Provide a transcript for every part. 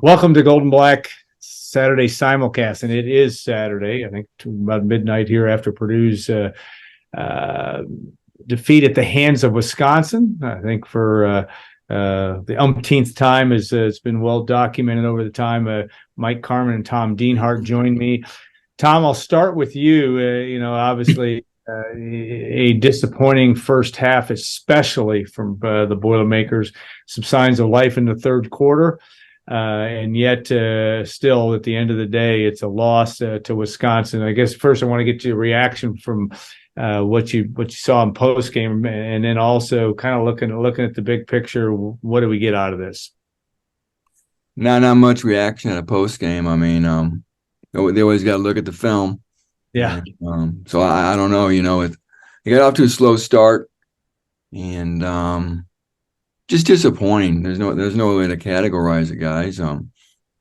Welcome to Golden Black Saturday Simulcast, and it is Saturday, I think, to about midnight here after Purdue's defeat at the hands of Wisconsin. I think for the umpteenth time, as it's been well documented over the time. Mike Carmin and Tom Dienhart joined me. Tom, I'll start with you. Obviously a disappointing first half, especially from the Boilermakers. Some signs of life in the third quarter. And yet, still, at the end of the day, it's a loss to Wisconsin. I guess first I want to get your reaction from what you saw in post game, and then also kind of looking at the big picture. What do we get out of this? Not much reaction at a post game. I mean, they always got to look at the film. Yeah. And, so I don't know. It got off to a slow start, and just disappointing. There's no way to categorize it, guys.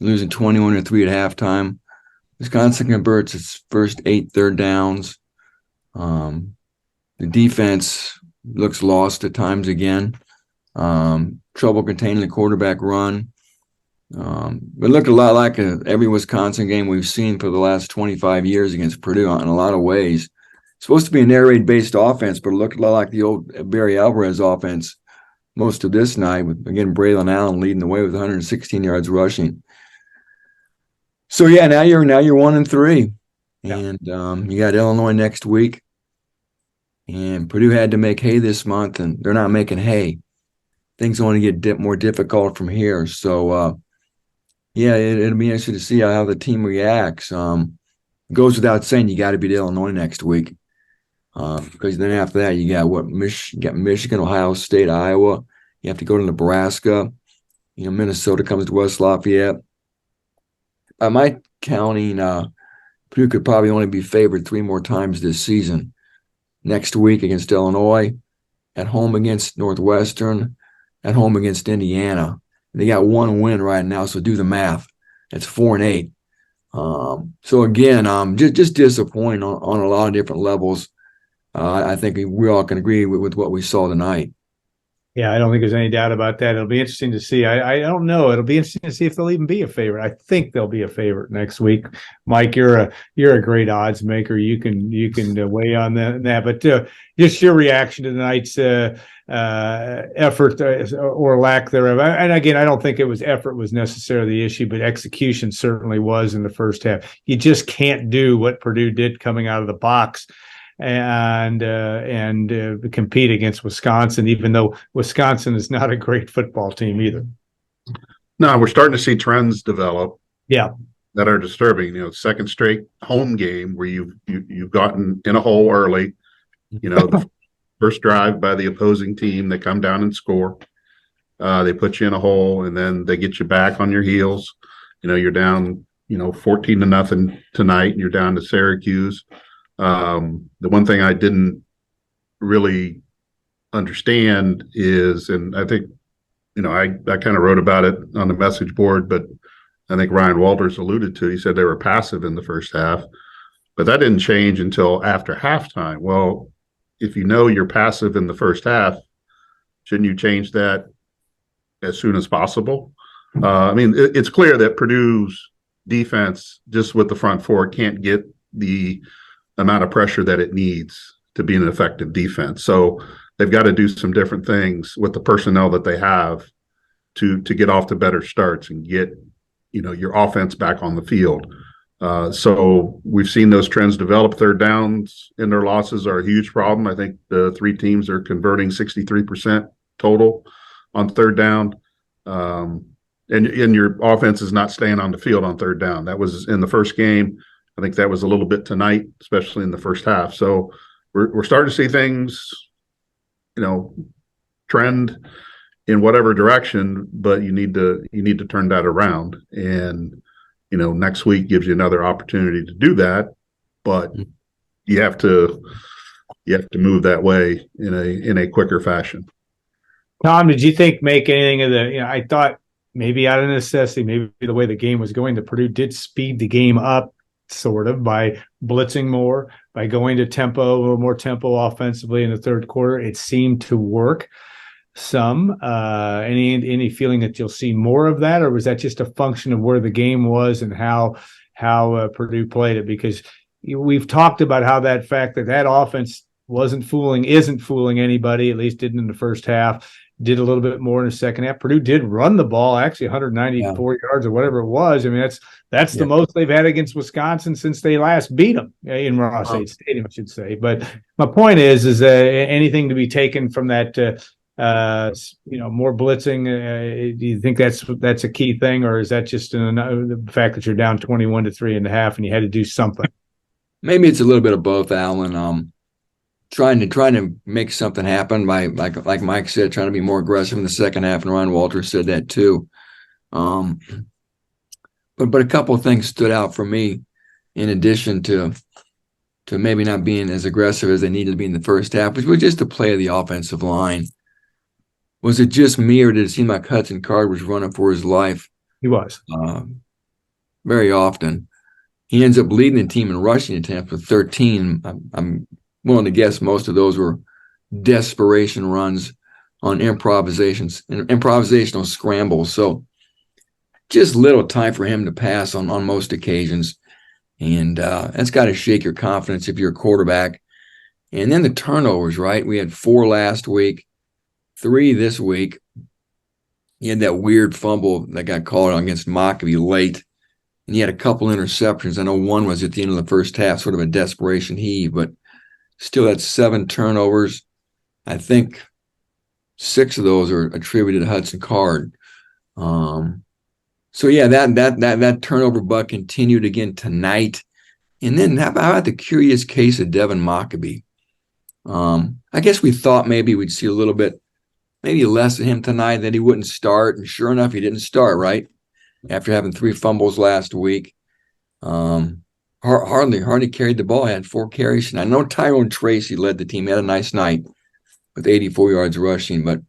Losing 21-3 at halftime. Wisconsin converts its first 8 third downs. The defense looks lost at times again. Trouble containing the quarterback run. It looked a lot like every Wisconsin game we've seen for the last 25 years against Purdue in a lot of ways. It's supposed to be an air raid-based offense, but it looked a lot like the old Barry Alvarez offense most of this night, with, again, Braylon Allen leading the way with 116 yards rushing. So, yeah, now you're 1-3. Yeah. And you got Illinois next week. And Purdue had to make hay this month, and they're not making hay. Things only get more difficult from here. So, yeah, it'll be interesting to see how the team reacts. It goes without saying you got to beat Illinois next week. Because then after that, you got Michigan, Ohio State, Iowa. You have to go to Nebraska. Minnesota comes to West Lafayette. By my counting, Purdue could probably only be favored 3 more times this season. Next week against Illinois, at home against Northwestern, at home against Indiana. They got 1 win right now, so do the math. That's 4-8. So again, just disappointing on a lot of different levels. I think we all can agree with what we saw tonight. Yeah, I don't think there's any doubt about that. It'll be interesting to see. I don't know. It'll be interesting to see if they'll even be a favorite. I think they'll be a favorite next week. Mike, you're a great odds maker. You can weigh on that. But just your reaction to tonight's effort or lack thereof. And again, I don't think effort was necessarily the issue, but execution certainly was in the first half. You just can't do what Purdue did coming out of the box and compete against Wisconsin, even though Wisconsin is not a great football team either. No, we're starting to see trends develop. Yeah, that are disturbing. Second straight home game where you've gotten in a hole early. The first drive by the opposing team, they come down and score. They put you in a hole, and then they get you back on your heels. You're down, 14-0 tonight, and you're down to Syracuse. The one thing I didn't really understand is, and I think, I kind of wrote about it on the message board, but I think Ryan Walters alluded to, he said they were passive in the first half, but that didn't change until after halftime. Well, if you're passive in the first half, shouldn't you change that as soon as possible? It's clear that Purdue's defense, just with the front four, can't get the amount of pressure that it needs to be an effective defense. So they've got to do some different things with the personnel that they have to get off to better starts and get, your offense back on the field. So we've seen those trends develop. Third downs in their losses are a huge problem. I think the 3 teams are converting 63% total on third down. And your offense is not staying on the field on third down. That was in the first game. I think that was a little bit tonight, especially in the first half. So we're starting to see things, trend in whatever direction, but you need to turn that around. And next week gives you another opportunity to do that, but you have to move that way in a quicker fashion. Tom, did you think make anything of the? I thought maybe out of necessity, maybe the way the game was going, the Purdue did speed the game up, sort of, by blitzing more, by going to tempo, a little more tempo offensively in the third quarter. It seemed to work. some. Any feeling that you'll see more of that, or was that just a function of where the game was and how Purdue played it? Because we've talked about how that fact that offense isn't fooling anybody, at least didn't in the first half. Did a little bit more in the second half. Purdue did run the ball, actually 194 yards or whatever it was. I mean, that's the most they've had against Wisconsin since they last beat them in Ross-Ade Stadium, I should say. But my point is anything to be taken from that, more blitzing? Do you think that's a key thing, or is that just the fact that you're down 21-3 in the half and you had to do something? Maybe it's a little bit of both, Alan. Trying to make something happen by like Mike said, trying to be more aggressive in the second half, and Ryan Walters said that too. But a couple of things stood out for me, in addition to maybe not being as aggressive as they needed to be in the first half, which was just the play of the offensive line. Was it just me, or did it seem like Hudson Card was running for his life? He was. Very often. He ends up leading the team in rushing attempts with 13. I'm willing to guess most of those were desperation runs on improvisational scrambles. So just little time for him to pass on most occasions. And that's got to shake your confidence if you're a quarterback. And then the turnovers, right? We had 4 last week, 3 this week. He had that weird fumble that got called against Mockabee late. And he had a couple interceptions. I know one was at the end of the first half, sort of a desperation heave, but still had 7 turnovers. I think 6 of those are attributed to Hudson Card. So yeah, that turnover bug continued again tonight. And then how about the curious case of Devin Mockabee? I guess we thought maybe we'd see a little bit, maybe less of him tonight, that he wouldn't start. And sure enough, he didn't start, right? After having 3 fumbles last week. Hardly carried the ball. He had 4 carries. And I know Tyrone Tracy led the team. He had a nice night with 84 yards rushing. But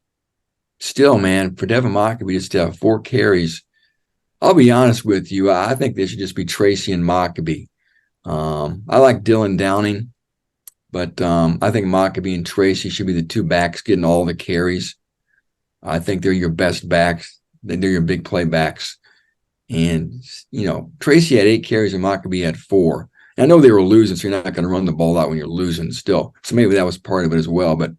still, man, for Devin Mockabee just to have 4 carries, I'll be honest with you, I think they should just be Tracy and Mockabee. I like Dylan Downing, but I think Mockabee and Tracy should be the 2 backs getting all the carries. I think they're your best backs. They're your big play backs. And, Tracy had 8 carries and Mockabee had 4. And I know they were losing, so you're not going to run the ball out when you're losing still. So maybe that was part of it as well. But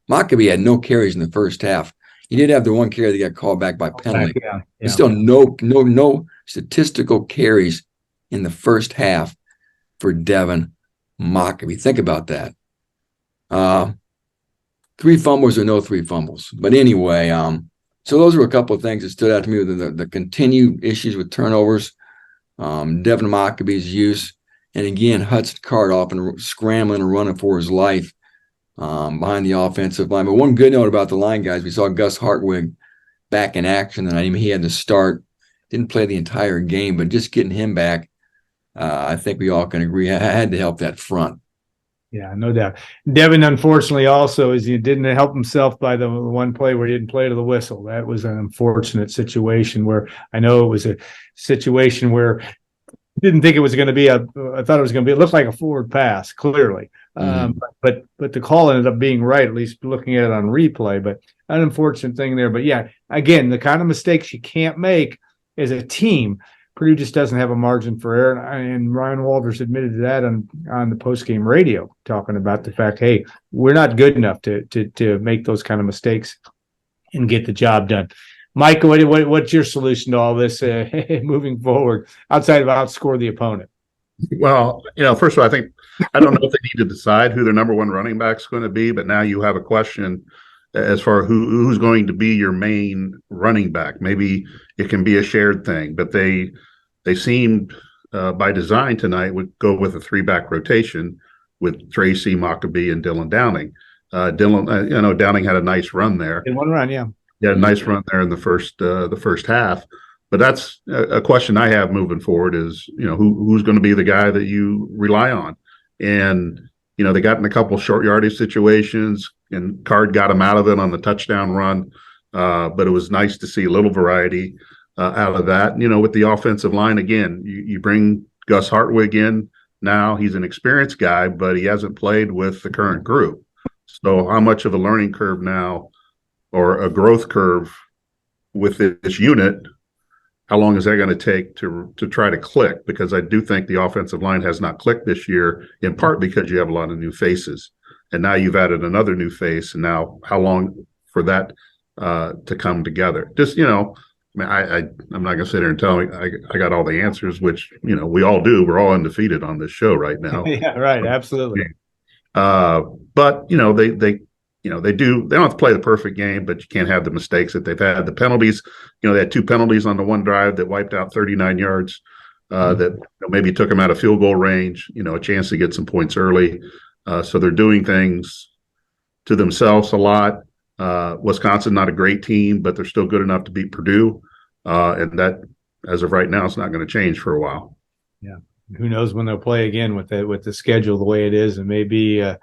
Mockabee had no carries in the first half. He did have the 1 carry that got called back by penalty. Yeah. But still no statistical carries in the first half for Devin Mockabee. Think about that. 3 fumbles or no 3 fumbles. But anyway, so those were a couple of things that stood out to me with the continued issues with turnovers, Devin Maccabee's use, and again, Hudson Card often scrambling and running for his life behind the offensive line. But one good note about the line, guys, we saw Gus Hartwig back in action tonight. I mean, he had to start, didn't play the entire game, but just getting him back, I think we all can agree, had to help that front. Yeah, no doubt. Devin, unfortunately, also he didn't help himself by the one play where he didn't play to the whistle. That was an unfortunate situation where I know it was a situation where I didn't think it was going to be I thought it was going to be, it looked like a forward pass, clearly. But the call ended up being right, at least looking at it on replay. But an unfortunate thing there. But yeah, again, the kind of mistakes you can't make as a team. Purdue just doesn't have a margin for error, and Ryan Walters admitted to that on the post-game radio, talking about the fact, hey, we're not good enough to make those kind of mistakes and get the job done. Mike, what's your solution to all this moving forward, outside of outscore the opponent? Well, first of all, I don't know if they need to decide who their number 1 running back is going to be, but now you have a question as far as who's going to be your main running back. Maybe it can be a shared thing, but they seemed by design tonight would go with a 3-back rotation with Tracy, Mockabee, and Dylan Downing. Downing had a nice run there. In one run, yeah. He had a nice run there in the first half. But that's a question I have moving forward is, who's going to be the guy that you rely on? And, they got in a couple short yardage situations and Card got him out of it on the touchdown run. But it was nice to see a little variety out of that. With the offensive line, again, you bring Gus Hartwig in now. He's an experienced guy, but he hasn't played with the current group. So how much of a learning curve now or a growth curve with this unit. How long is that going to take to try to click? Because I do think the offensive line has not clicked this year, in part because you have a lot of new faces, and now you've added another new face. And now, how long for that to come together? Just I mean, I'm not going to sit here and tell me I got all the answers, which we all do. We're all undefeated on this show right now. Yeah, right, absolutely. But they don't have to play the perfect game, but you can't have the mistakes that they've had. The penalties, they had 2 penalties on the one drive that wiped out 39 yards. That maybe took them out of field goal range. A chance to get some points early. So they're doing things to themselves a lot. Wisconsin, not a great team, but they're still good enough to beat Purdue. And that, as of right now, it's not going to change for a while. Yeah. Who knows when they'll play again with the schedule the way it is, and maybe a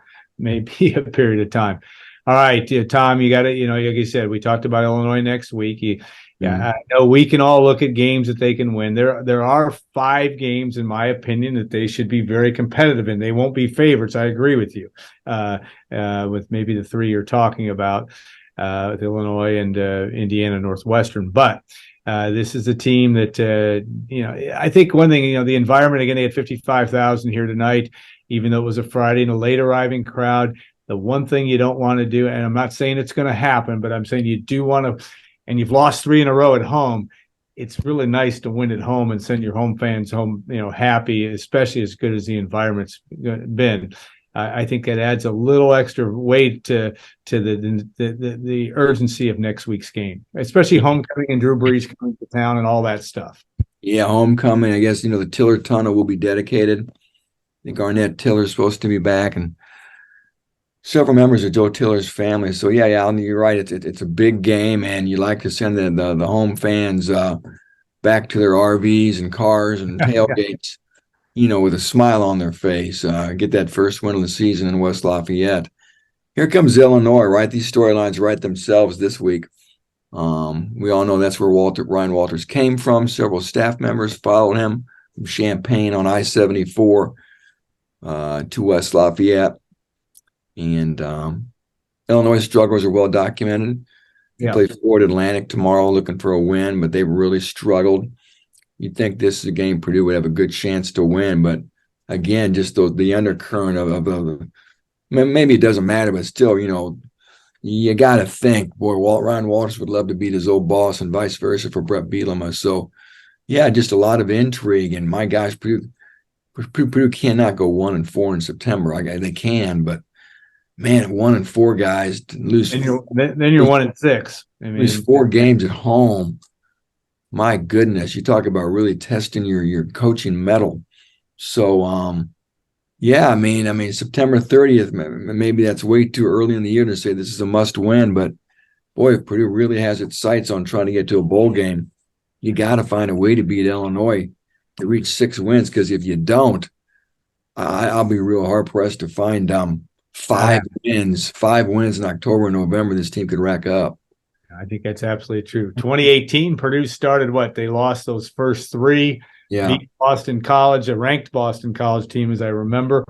period of time. All right, Tom, you got it. Like you said, we talked about Illinois next week. I know we can all look at games that they can win. There are 5 games, in my opinion, that they should be very competitive in. They won't be favorites. I agree with you. With maybe the 3 you're talking about, with Illinois and Indiana Northwestern, but. This is a team that, I think one thing, the environment, again, they had 55,000 here tonight, even though it was a Friday and a late arriving crowd. The one thing you don't want to do, and I'm not saying it's going to happen, but I'm saying you do want to, and you've lost 3 in a row at home. It's really nice to win at home and send your home fans home, happy, especially as good as the environment's been. I think it adds a little extra weight to the urgency of next week's game, especially homecoming and Drew Brees coming to town and all that stuff. Yeah, homecoming. I guess the Tiller Tunnel will be dedicated. I think Arnett Tiller's supposed to be back, and several members of Joe Tiller's family. So yeah, Alan, you're right. It's a big game, and you like to send the home fans back to their RVs and cars and tailgates. With a smile on their face, get that first win of the season in West Lafayette. Here comes Illinois, right? These storylines write themselves this week. We all know that's where Ryan Walters came from. Several staff members followed him from Champaign on I-74 to West Lafayette. And Illinois struggles are well documented. They play Florida Atlantic tomorrow looking for a win, but they've really struggled. You'd think this is a game Purdue would have a good chance to win, but again, just the undercurrent of maybe it doesn't matter, but still, you got to think, boy, Ryan Walters would love to beat his old boss and vice versa for Brett Bielema. So, yeah, just a lot of intrigue. And my gosh, Purdue cannot go 1-4 in September. They can, but man, 1-4 guys lose. Then you're 1-6. Lose 4 games at home. My goodness, you talk about really testing your coaching mettle. So, September 30th, maybe that's way too early in the year to say this is a must win. But boy, if Purdue really has its sights on trying to get to a bowl game, you got to find a way to beat Illinois to reach 6 wins. Because if you don't, I'll be real hard pressed to find 5 wins in October and November this team could rack up. I think that's absolutely true. 2018, Purdue started they lost those first 3. Yeah. Beat Boston College, a ranked Boston College team, as I remember.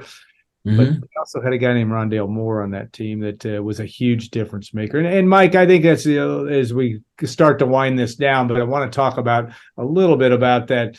Mm-hmm. But they also had a guy named Rondale Moore on that team that was a huge difference maker. And Mike, I think that's as we start to wind this down, but I want to talk about a little bit about that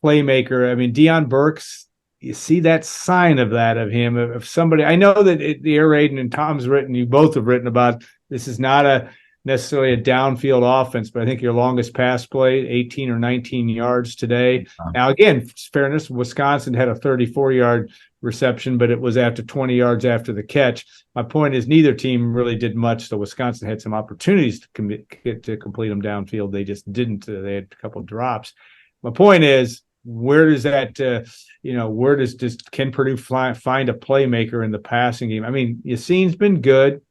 playmaker. Deion Burks, you see that sign of him, of somebody. I know that the Air Raid and Tom's written, you both have written about this is not necessarily a downfield offense, but I think your longest pass play, 18 or 19 yards today. Now, again, fairness, Wisconsin had a 34-yard reception, but it was after 20 yards after the catch. My point is neither team really did much, so Wisconsin had some opportunities to complete them downfield. They just didn't. They had a couple of drops. My point is, where does that, can Purdue find a playmaker in the passing game? Yassine's been good.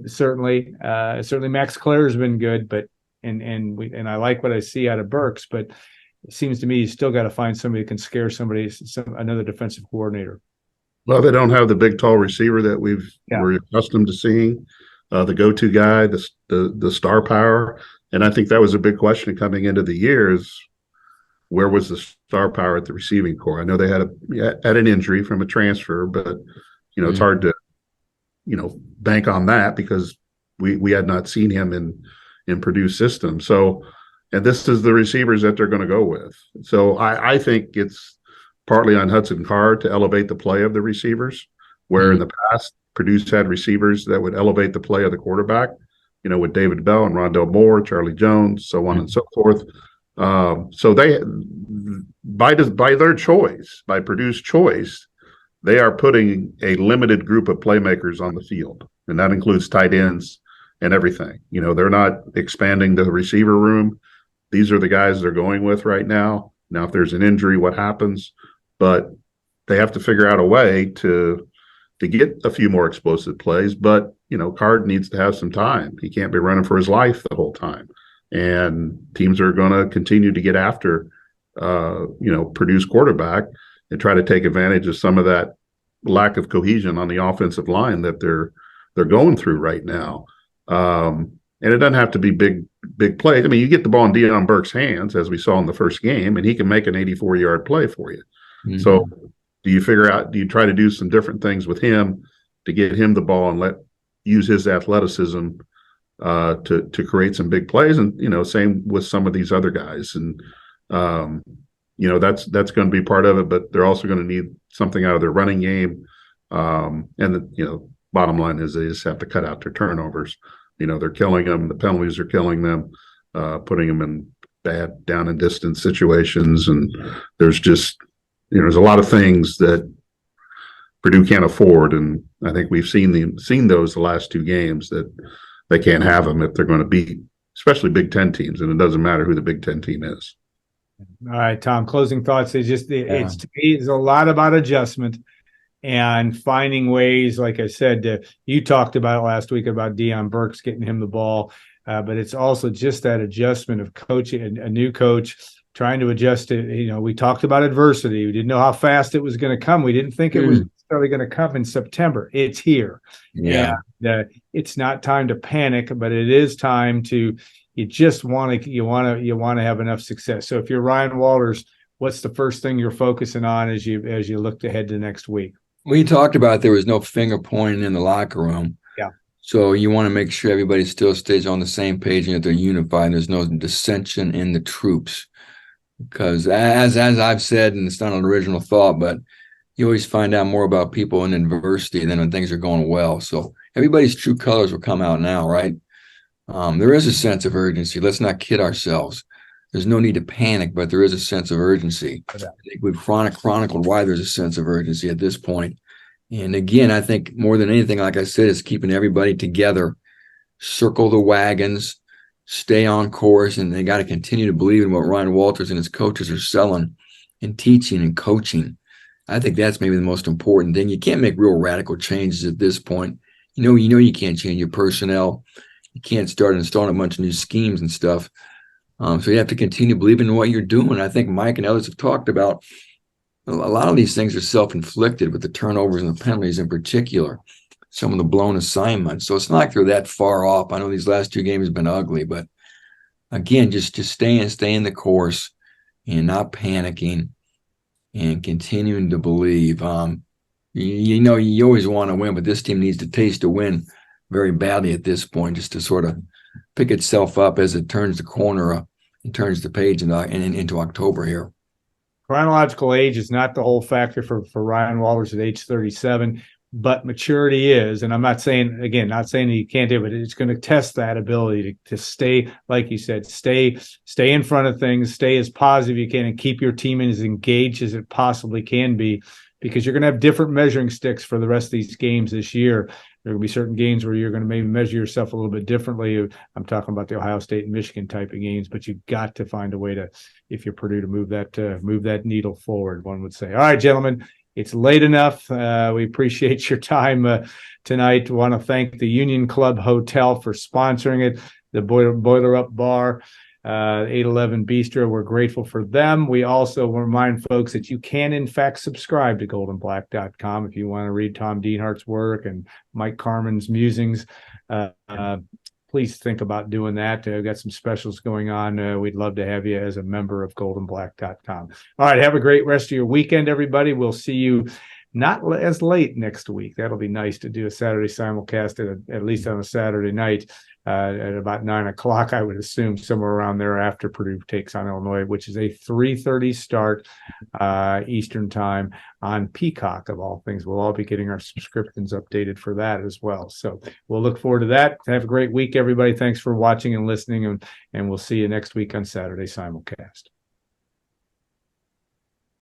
Certainly Max Clare has been good, but and I like what I see out of Burks, but it seems to me you still got to find somebody who can scare another defensive coordinator. Well, they don't have the big tall receiver that we're accustomed to seeing, the go-to guy, the star power, and I think that was a big question coming into the year is where was the star power at the receiving corps? I know they had an injury from a transfer, but it's hard to bank on that because we had not seen him in Purdue's system. So, and this is the receivers that they're going to go with. So I think it's partly on Hudson Card to elevate the play of the receivers, where in the past Purdue's had receivers that would elevate the play of the quarterback, with David Bell and Rondell Moore, Charlie Jones, so on and so forth. So they, by their choice, by Purdue's choice, they are putting a limited group of playmakers on the field, and that includes tight ends and everything. They're not expanding the receiver room. These are the guys they're going with right now. Now, if there's an injury, what happens? But they have to figure out a way to get a few more explosive plays. But, Card needs to have some time. He can't be running for his life the whole time. And teams are going to continue to get after, Purdue's quarterback and try to take advantage of some of that lack of cohesion on the offensive line that they're going through right now. And it doesn't have to be big plays. I mean, you get the ball in Deion Burke's hands, as we saw in the first game, and he can make an 84-yard play for you. Mm-hmm. So do you try to do some different things with him to get him the ball and use his athleticism to create some big plays? And, same with some of these other guys. And, that's going to be part of it, but they're also going to need something out of their running game. Bottom line is they just have to cut out their turnovers. They're killing them. The penalties are killing them, putting them in bad down and distance situations. And there's just, there's a lot of things that Purdue can't afford. And I think we've seen those the last two games, that they can't have them if they're going to beat, especially Big Ten teams. And it doesn't matter who the Big Ten team is. All right, Tom, closing thoughts. It's a lot about adjustment and finding ways. Like I said, you talked about it last week about Deion Burks getting him the ball, but it's also just that adjustment of coaching, a new coach trying to adjust to, we talked about adversity. We didn't know how fast it was going to come. We didn't think it was necessarily going to come in September. It's here. Yeah. And it's not time to panic, but it is time to, you just want to have enough success. So if you're Ryan Walters, what's the first thing you're focusing on as you look ahead to next week? We talked about there was no finger pointing in the locker room. Yeah. So you want to make sure everybody still stays on the same page and that they're unified. And there's no dissension in the troops. Because as I've said, and it's not an original thought, but you always find out more about people in adversity than when things are going well. So everybody's true colors will come out now, right? There is a sense of urgency. Let's not kid ourselves. There's no need to panic, but there is a sense of urgency. I think we've chronicled why there's a sense of urgency at this point. And again, I think more than anything, like I said, is keeping everybody together, circle the wagons, stay on course, and they got to continue to believe in what Ryan Walters and his coaches are selling and teaching and coaching. I think that's maybe the most important thing. You can't make real radical changes at this point. You can't change your personnel. You can't start installing a bunch of new schemes and stuff. So you have to continue believing in what you're doing. I think Mike and others have talked about a lot of these things are self-inflicted, with the turnovers and the penalties in particular, some of the blown assignments. So it's not like they're that far off. I know these last two games have been ugly, but again, just stay in the course and not panicking and continuing to believe. You always want to win, but this team needs to taste a win very badly at this point, just to sort of pick itself up as it turns the corner and turns the page into October here. Chronological age is not the whole factor for Ryan Walters at age 37, but maturity is. And I'm not saying that you can't do it, but it's going to test that ability to stay, like you said, stay in front of things, stay as positive you can, and keep your team as engaged as it possibly can be, because you're going to have different measuring sticks for the rest of these games this year. There will be certain games where you're going to maybe measure yourself a little bit differently. I'm talking about the Ohio State and Michigan type of games, but you've got to find a way to, if you're Purdue, to move that needle forward, one would say. All right, gentlemen, it's late enough. We appreciate your time tonight. Want to thank the Union Club Hotel for sponsoring it, the Boiler Up Bar, 811 Bistro. We're grateful for them. We also remind folks that you can, in fact, subscribe to goldenblack.com if you want to read Tom Dienhart's work and Mike Carmin's musings. Please think about doing that. We've got some specials going on. We'd love to have you as a member of goldenblack.com. All right, have a great rest of your weekend, everybody. We'll see you not as late next week. That'll be nice to do a Saturday simulcast at least on a Saturday night at about 9 o'clock, I would assume, somewhere around there after Purdue takes on Illinois, which is a 3:30 start Eastern time on Peacock, of all things. We'll all be getting our subscriptions updated for that as well. So we'll look forward to that. Have a great week, everybody. Thanks for watching and listening, and we'll see you next week on Saturday Simulcast.